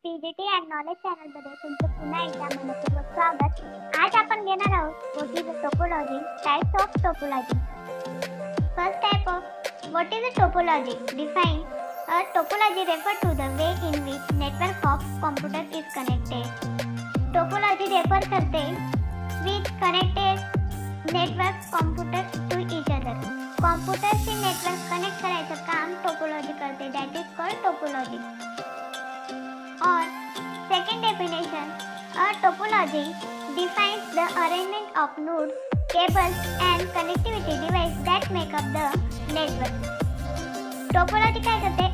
PGT and knowledge चॅनलमध्ये तुमचं पुन्हा एकदा मनपूर्वक स्वागत. आज आपण घेणार आहोत what is a topology, types of topology. First type of what is a topology. Define a topology refer to the way in which network of computer is connected. Topology refer करते with connected network computer to each other. कॉम्प्युटरशी network connect करायचं काम topology करते. That is called topology. Or second definition, a topology defines the arrangement of nodes, cables and connectivity devices that make up the network. Topology काय करते?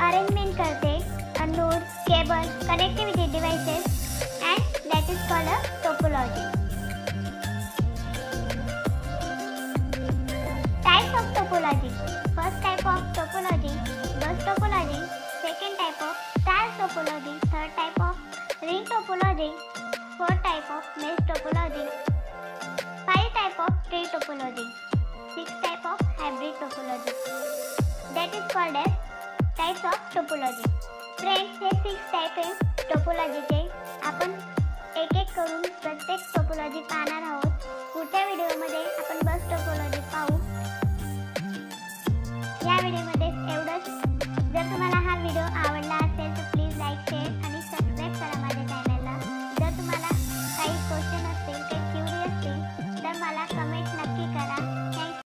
Arrangement करते nodes, cables, connectivity devices and that is called a topology. Types of topology. First type of topology, bus topology. Second type of star topology. Third type of ring topology. Fourth type of mesh topology. Five type of tree topology. Sixth type of hybrid topology. That is called as types of topology. Friends, हे 6 type आहे टोपोलॉजीचे. आपण एक एक करून प्रत्येक topology पाहणार आहोत. पुढच्या व्हिडिओमध्ये आपण बस